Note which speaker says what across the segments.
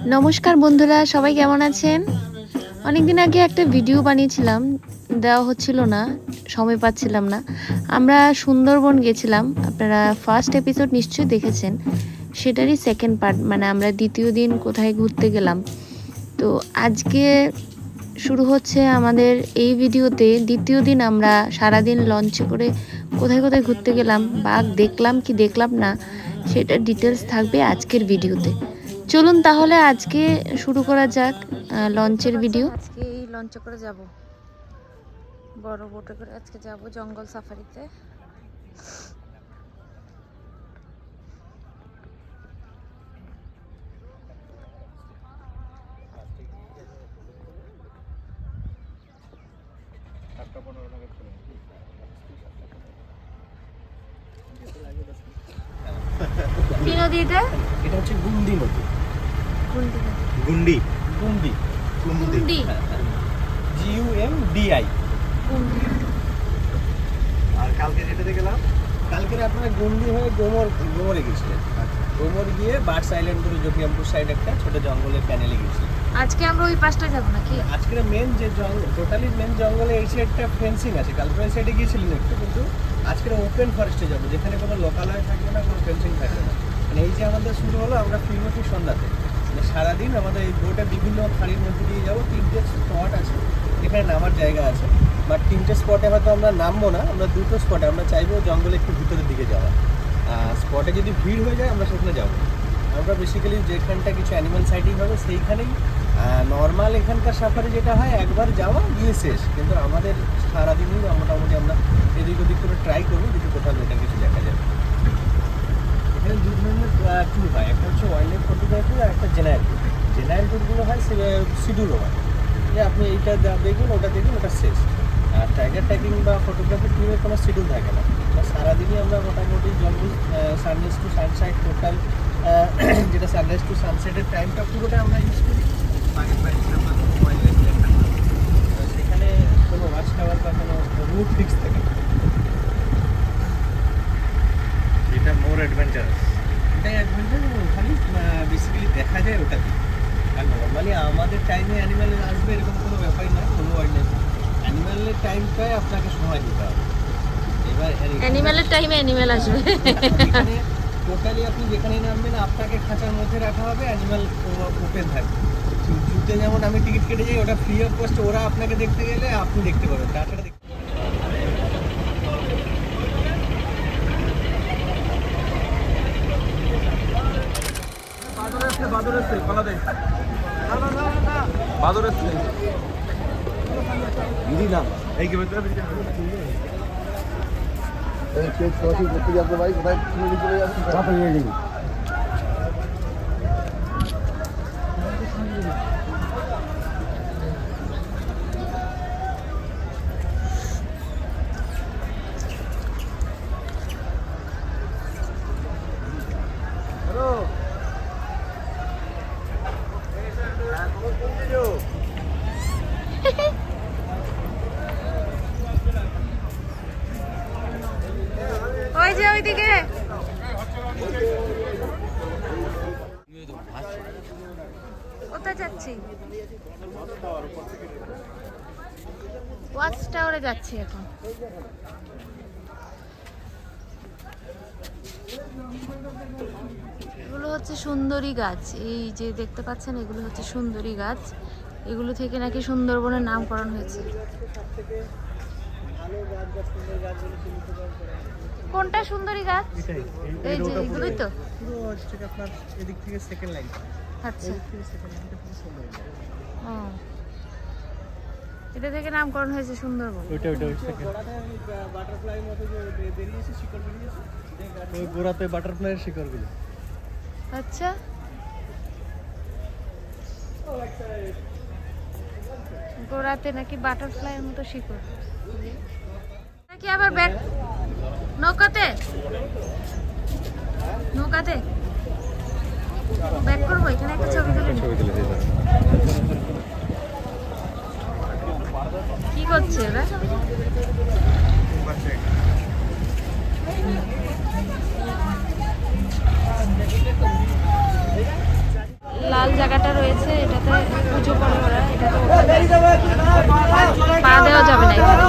Speaker 1: নমস্কার বন্ধুরা, সবাই কেমন আছেন? অনেকদিন আগে একটা ভিডিও বানিয়েছিলাম, দেওয়া হচ্ছিল না, সময় পাচ্ছিলাম না। আমরা সুন্দরবন গেছিলাম, আপনারা ফার্স্ট এপিসোড নিশ্চয়ই দেখেছেন। সেটারই সেকেন্ড পার্ট, মানে আমরা দ্বিতীয় দিন কোথায় ঘুরতে গেলাম। তো আজকে শুরু হচ্ছে আমাদের এই ভিডিওতে দ্বিতীয় দিন আমরা সারাদিন লঞ্চে করে কোথায় কোথায় ঘুরতে গেলাম বা দেখলাম কি দেখলাম না, সেটা ডিটেলস থাকবে আজকের ভিডিওতে। চলুন তাহলে আজকে শুরু করা যাক লঞ্চের ভিডিও। আজকে এই লঞ্চে করে যাব, বড় বোটে করে আজকে যাব জঙ্গল সাফারিতে। কি নদী এটা?
Speaker 2: এটা হচ্ছে গুন্ডি নদী।
Speaker 1: গুন্ডি
Speaker 2: গুন্ডি গুন্ডি
Speaker 1: গুন্ডি
Speaker 2: GUMDI।
Speaker 3: আর কালকে যেটাতে গেলাম,
Speaker 2: কালকে আপনারা গুন্ডি হয়ে গোমরে গেছিলেন। গোমর গিয়ে বার্ডস আইল্যান্ড করে জকিয়ামপুর সাইড একটা ছোট জঙ্গলের প্যানেলে গেছিলেন।
Speaker 1: আজকে আমরা ওই পাশটা যাব নাকি?
Speaker 2: আজকে মেন যে টোটালি মেন জঙ্গলে এই সাইডটা ফেন্সিং আছে। কালকে ওই সাইডে গিয়েছিলেন একটু, কিন্তু আজকে ওপেন ফরেস্টে যাবো, যেখানে কোনো লোকালয় থাকবে না, কোনো ফেন্সিং থাকবে না। মানে এই যে আমাদের শুরু হলো, আমরা ফিরবো ঠিক সন্ধ্যাতে। মানে সারাদিন আমাদের এই বোটে বিভিন্ন খাড়ির মধ্যে দিয়ে যাবো। 3টে স্পট আছে এখানে নামার জায়গা আছে, বাট 3টে স্পটে হয়তো আমরা নামবো না। আমরা 2টো স্পটে আমরা চাইবো জঙ্গলে একটু ভিতরের দিকে যাওয়া। স্পটে যদি ভিড় হয়ে যায় আমরা সেখানে যাবো। আমরা বেসিক্যালি যেখানটা কিছু অ্যানিমাল সাইটিং হবে সেইখানেই। নর্মাল এখানকার সাফারি যেটা হয় একবার যাওয়া গিয়ে শেষ, কিন্তু আমাদের সারাদিনই মোটামুটি আমরা এদিক ওদিক করে ট্রাই করবো যদি কোথাও বেটার কিছু দেখা যায়। এখানে দু ধরনের ট্যুর হয়, একটা হচ্ছে ওয়াইল্ড লাইফ ফটোগ্রাফি আর একটা জেনারেল ট্যুর। জেনারেল ট্যুরগুলো হয় শিডিউলও হয়, যে আপনি এইটা দেখুন, ওটা দেখুন, ওটা শেষ। আর টাইগার ট্রেকিং বা ফটোগ্রাফি ট্যুরের কোনো শিডিউল থাকে না। সারাদিনই আমরা মোটামুটি জঙ্গল সানরাইজ টু সানসেট টোটাল, যেটা সানরাইজ টু সানসেটের টাইমটা পুরোটা আমরা ইউজ করি। সেখানে কোনো ওয়াচ টাওয়ার বা কোনো রুট ফিক্স থাকে না।
Speaker 3: এটা মোর অ্যাডভেঞ্চারাস।
Speaker 2: এটাই অ্যাডভেঞ্চার, ওখানেই বেসিক্যালি দেখা যায় ওটাতে। আর নর্মালি আমাদের টাইমে অ্যানিম্যাল আসবে এরকম কোনো ব্যাপারই না। কোনো ওয়াইল্ড লাইফ অ্যানিম্যালের টাইমটায় আপনাকে সময় দিতে হবে। এবার
Speaker 1: অ্যানিম্যালের টাইমে অ্যানিম্যাল আসবে।
Speaker 2: এখানে টোটালি আপনি যেখানেই নামবেন আপনাকে খাঁচার মধ্যে রাখা হবে, অ্যানিম্যাল ওপেন থাকবে। জুতে যেমন আমি টিকিট কেটে যাই, ওটা ফ্রি অফ কস্ট। ওরা আপনাকে দেখতে গেলে আপনি দেখতে পাবেন, ডাটাটা দেখতে।
Speaker 3: এই কি বলতে করতে যাবো ভাই, কোথায় চলে যাচ্ছি।
Speaker 1: ওই যে ওইদিকে কোথায় যাচ্ছি? ওয়াচ টাওয়ারে যাচ্ছি এখন। এগুলো হচ্ছে সুন্দরী গাছ, এই যে দেখতে পাচ্ছেন এগুলো হচ্ছে সুন্দরী গাছ। এগুলো থেকে নাকি সুন্দরবনের নামকরণ হয়েছে। কোনটা সুন্দরী গাছ? এই যে এগুলোই তো।
Speaker 2: পুরো হচ্ছে আপনার এদিক থেকে সেকেন্ড লাইন।
Speaker 1: আচ্ছা, ও এটা থেকে নামকরণ হয়েছে সুন্দরবন।
Speaker 2: বাটারফ্লাই মতো যে বেরিয়েছে, শিকড় বেরিয়েছে, ওই গোড়াতে বাটারফ্লাইয়ের শিকড়গুলো।
Speaker 1: আচ্ছা, গোড়াতে নাকি বাটারফ্লাইয়ের মতো শিকড় নাকি। আবার ব্যাক নৌকাতে নৌকাতে ব্যাক করবো। এখানে একটা ছবি তুলে কি করছে ওরা? লাল জায়গাটা রয়েছে, এটাতে পুজো করে ওরা, এটাতে পা দেওয়া যাবে না এখানে।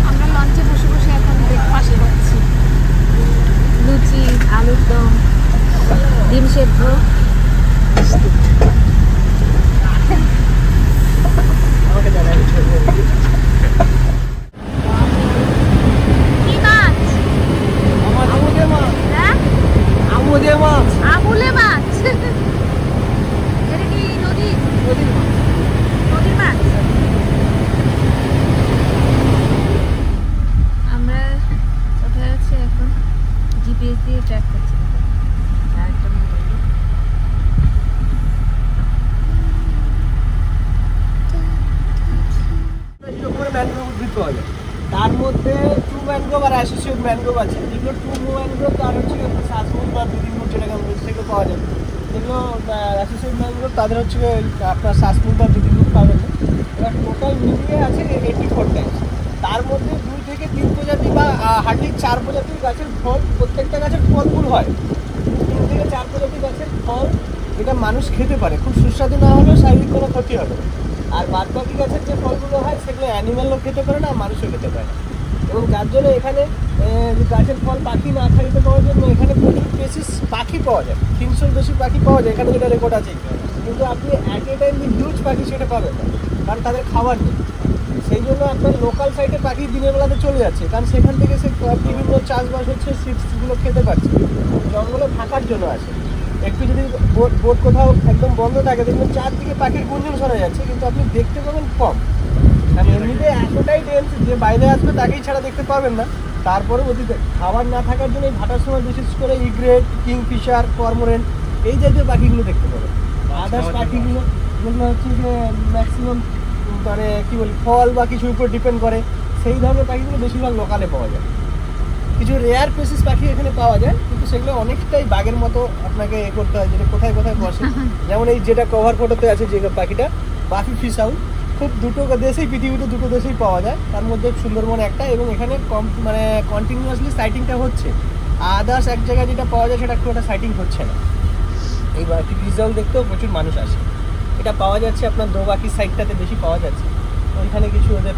Speaker 1: আমরা লঞ্চে বসে বসে এখন ব্রেকফাস্ট করছি, লুচি, আলুর দম, ডিম সেদ্ধ, কি মাছ? হ্যাঁ? আমুলে মাছ। এটা কি নদীর মাছ? আমরা কোথায় আছি এখন? জিপিএস দিয়ে ট্র্যাক করছি। আরেকটা মোবাইল।
Speaker 2: ম্যানগ্রোভ উদ্ভিদ পাওয়া যায়, তার মধ্যে ট্রু ম্যানগ্রোভ আর অ্যাসোসিয়েট ম্যানগ্রোভ আছে। যেগুলো ট্রু ম্যানগ্রোভ তার হচ্ছে শ্বাসমূল বা দুদিনমূল যেটাকে আমরা সেগুলো পাওয়া যায়। যেগুলো অ্যাসোসিয়েট ম্যানগ্রোভ তাদের হচ্ছে আপনার শ্বাসমূল বা দুদিনমূল পাবেন না। এবার টোটাল মিলিয়ে আছে 84 টাইপস। তার মধ্যে 2 থেকে 3 প্রজাতি বা হার্ডলি 4 প্রজাতির গাছের ফল, প্রত্যেকটা গাছের ফলফুল হয়। 3 থেকে 4 প্রজাতির গাছের ফল এটা মানুষ খেতে পারে, খুব সুস্বাদু না হলেও শারীরিক কোনো ক্ষতি হবে না। আর বাদ বাকি গাছের যে ফলগুলো হয় সেগুলো অ্যানিম্যালও খেতে পারে না, মানুষও খেতে পারে না। এবং যার জন্য এখানে গাছের ফল পাখি না খাইতে পাওয়ার জন্য এখানে প্রচুর স্পেসিস পাখি পাওয়া যায়, 300-র বেশি পাখি পাওয়া যায় এখানে, যেটা রেকর্ড আছে। কিন্তু আপনি অ্যাট এ টাইম হিউজ পাখি সেটা পাবেন না, কারণ তাদের খাবার নেই। সেই জন্য আপনার লোকাল সাইডে পাখি দিনের বেলাতে চলে যাচ্ছে, কারণ সেখান থেকে সে বিভিন্ন চাষবাস হচ্ছে, সিডসগুলো খেতে পারছে। জঙ্গলে থাকার জন্য আছে। একটু যদি বোট কোথাও একদম বন্ধ থাকে দেখবেন চারদিকে পাখির গুঞ্জন শোনা যাচ্ছে, কিন্তু আপনি দেখতে পাবেন কম। কারণ এমনিতে এতটাই ডেন্স যে বাইরে আসবে তাকেই ছাড়া দেখতে পারবেন না। তারপরে অতীতে খাবার না থাকার জন্য এই ভাটার সময় বিশেষ করে ইগ্রেট, কিংফিশার, কর্মোরেন্ট এই জাতীয় পাখিগুলো দেখতে পাবেন। আদার্স পাখিগুলো যেগুলো হচ্ছে যে ম্যাক্সিমাম মানে কী বলি ফল বা কিছুর উপর ডিপেন্ড করে, সেই ধরনের পাখিগুলো বেশিরভাগ লোকালে পাওয়া যায়। কিছু রেয়ার স্পেসিস পাখি এখানে পাওয়া যায়, কিন্তু সেগুলো অনেকটাই বাঘের মতো আপনাকে এ করতে হয়, যেটা কোথায় কোথায় বসে। যেমন এই যেটা কভার ফটোতে আছে যে পাখিটা, বাফি ফিশ আউল, খুব দুটো দেশেই, পৃথিবীতে দুটো দেশেই পাওয়া যায়, তার মধ্যে সুন্দরবন একটা। এবং এখানে মানে কন্টিনিউয়াসলি সাইটিংটা হচ্ছে। আদার্স এক জায়গায় যেটা পাওয়া যায় সেটা খুব একটা সাইটিং হচ্ছে না। এই বাফি ফিশ আউল দেখতেও প্রচুর মানুষ আসে। এটা পাওয়া যাচ্ছে আপনার দোবাকি সাইডটাতে বেশি পাওয়া যাচ্ছে। ওইখানে কিছু ওদের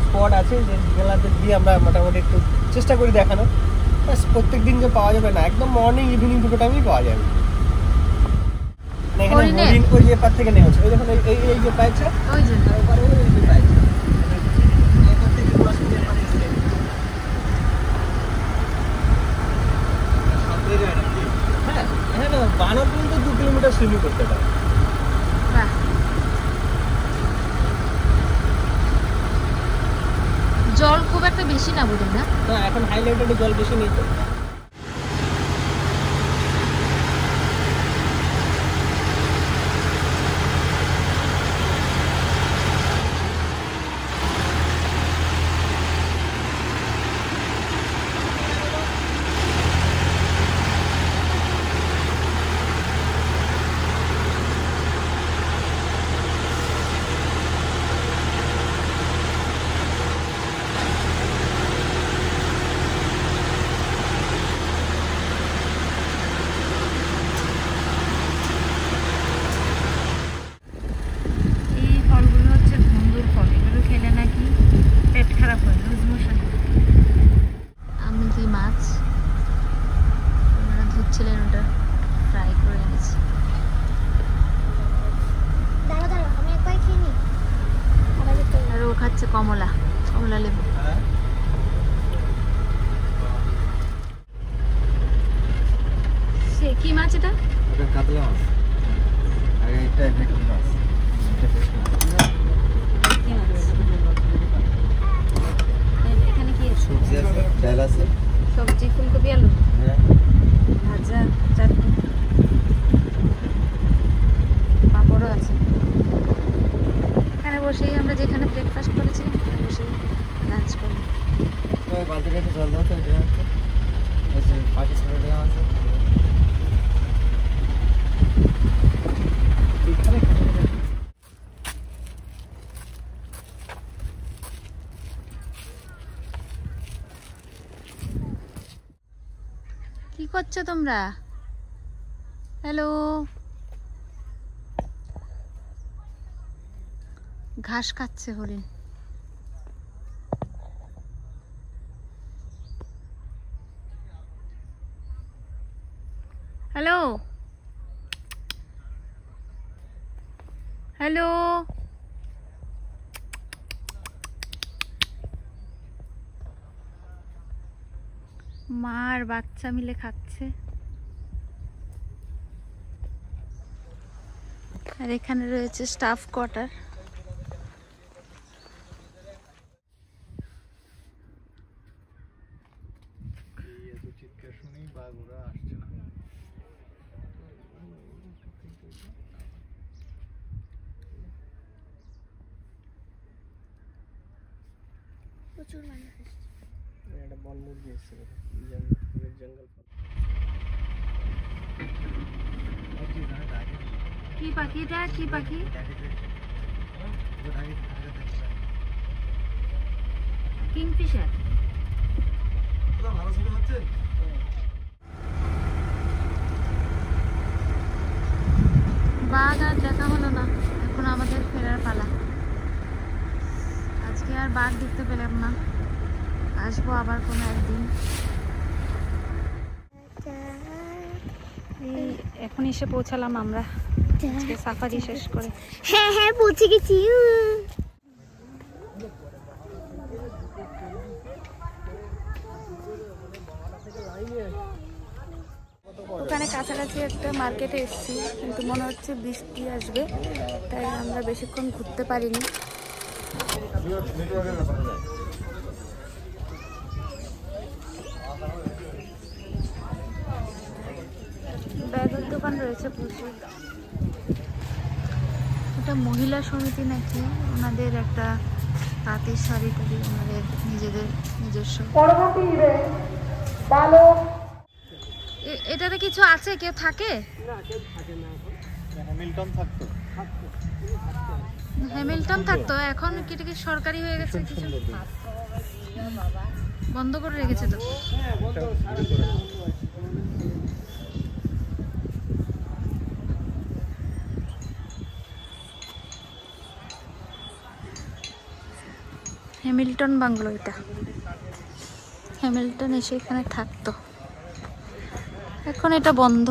Speaker 2: স্পট আছে যে মেলাতে দিয়ে আমরা মোটামুটি একটু চেষ্টা করি দেখানো। প্রত্যেক দিন যে পাওয়া যাবে না, একদম মর্নিং ইভিনিং দুটো টাইমই পাওয়া যাবে। এখানে হরিণ ওই যে পার থেকে নেওয়া হচ্ছে, ওই দেখুন এই যে পাইছে ওই যে ওপারে ওই যে পাইছে এরপর থেকে 10 মিনিট পানি ছিল। হ্যাঁ হ্যাঁ না, বানর পর্যন্ত 2 কিলোমিটার সুইমিং করতে পারে।
Speaker 1: জল খুব একটা বেশি না বোধ না,
Speaker 2: এখন হাইলাইটেড জল বেশি নেই তো।
Speaker 1: কমলা কমলা লেবু। সে কি মাছ এটা?
Speaker 3: এটা কাতলা মাছ আর এটা ভেটকি মাছ।
Speaker 1: এখানে কি আছে?
Speaker 3: সবজি আছে, ডাল আছে,
Speaker 1: সবজি ফুলকপি আলু,
Speaker 3: হ্যাঁ
Speaker 1: ভাজা, চাটনি, পাঁপড়ও আছে। এখানে বসেই আমরা যেখানে ব্রেকফাস্ট করেছিলাম ওখানে বসেই লাঞ্চ করলাম। কি করছো তোমরা? হ্যালো, ঘাস খাচ্ছে হরিণ। হ্যালো হ্যালো, মা আর বাচ্চা মিলে খাচ্ছে। আর এখানে রয়েছে স্টাফ কোয়ার্টার।
Speaker 3: চিৎকার শুনেই বাঘ ওরা আসছে না।
Speaker 4: প্রচুর মানুষ এসেছে।
Speaker 2: একটা বন মুরগি এসছে জঙ্গল।
Speaker 1: কি পাখিটা? কি পাখি? কিংফিশার। বাঘ আর দেখা হলো না, এখন আমাদের ফেরার পালা। আজকে আর বাঘ দেখতে পেলাম না, আসবো আবার কোনো একদিন। এই এখন এসে পৌঁছালাম আমরা আজকে সাফারি শেষ করে।
Speaker 4: হ্যাঁ হ্যাঁ পৌঁছে গেছি।
Speaker 1: ওখানে কাছাকাছি একটা মার্কেটে এসেছি, কিন্তু মনে হচ্ছে বৃষ্টি আসবে, তাই আমরা বেশিক্ষণ ঘুরতে পারিনি। ব্যাগের দোকান রয়েছে প্রচুর। এটা মহিলা সমিতি নাকি, ওনাদের একটা তাঁতের শাড়ি টাড়ি ওনাদের নিজেদের নিজস্ব। এটাতে কিছু আছে? কেউ থাকে? হ্যামিল্টন থাকতো, এখন কি এটা কি সরকারি হয়ে গেছে? কিছু বন্ধ করে রেখেছে তো। হ্যামিল্টন বাংলো এটা। হ্যামিল্টন এসে এখানে থাকতো, এখন এটা বন্ধ।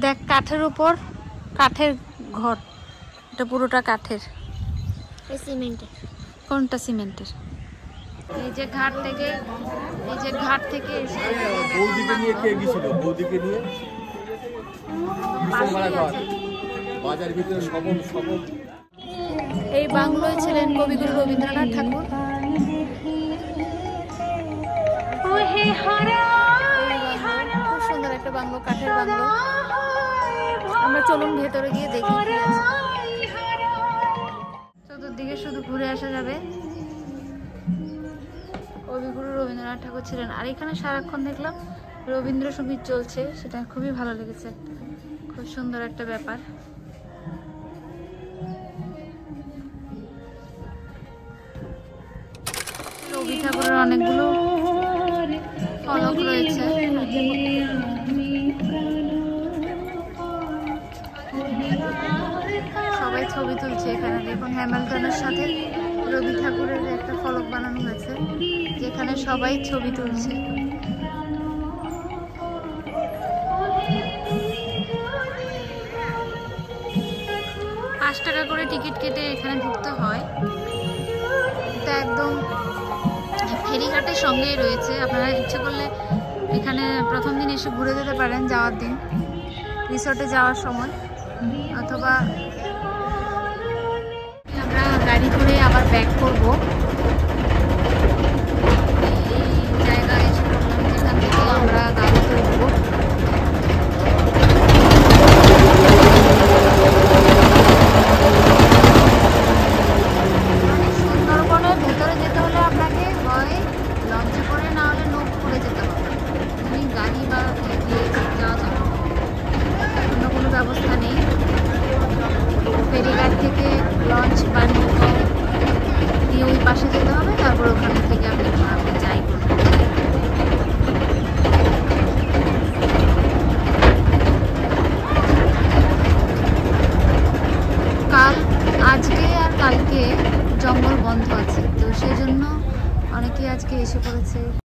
Speaker 1: দেখ কাঠের উপর, কাঠের ঘর, এটা পুরোটা কাঠের।
Speaker 4: সিমেন্টের।
Speaker 1: কোনটা সিমেন্টের? এই যে ঘাট থেকে, এই যে ঘাট থেকে এসে
Speaker 3: বৌদিকে নিয়ে কে গেছিল? বৌদিকে নিয়ে বাজার ভিতরে সবল।
Speaker 1: এই বাংলোয় ছিলেন কবিগুরু রবীন্দ্রনাথ ঠাকুর। খুব সুন্দর একটা বাংলো, কাঠের বাংলো। আমরা চলুন ভেতরে গিয়ে দেখি কি আছে। চতুর্দিকে শুধু ঘুরে আসা যাবে। কবিগুরু রবীন্দ্রনাথ ঠাকুর ছিলেন। আর এখানে সারাক্ষণ দেখলাম রবীন্দ্রসঙ্গীত চলছে, সেটা খুবই ভালো লেগেছে। খুব সুন্দর একটা ব্যাপার। রবি ঠাকুরের অনেকগুলো ফলক রয়েছে। সবাই ছবি তুলছে এখানে। দেখুন হ্যামিল্টনের সাথে রবি ঠাকুরের একটা ফলক বানানো হয়েছে, যেখানে সবাই ছবি তুলছে। ৳5 করে টিকিট কেটে এখানে ঢুকতে হয়। এটা একদম ফেরিঘাটের সঙ্গেই রয়েছে। আপনারা ইচ্ছে করলে এখানে প্রথম দিন এসে ঘুরে যেতে পারেন, যাওয়ার দিন রিসোর্টে যাওয়ার সময়, অথবা আমরা গাড়ি করে আবার ব্যাক করব। এই জায়গায় এসে পড়লাম, যেখান থেকে আমরা গাড়িতে উঠবো। এসে পড়েছে।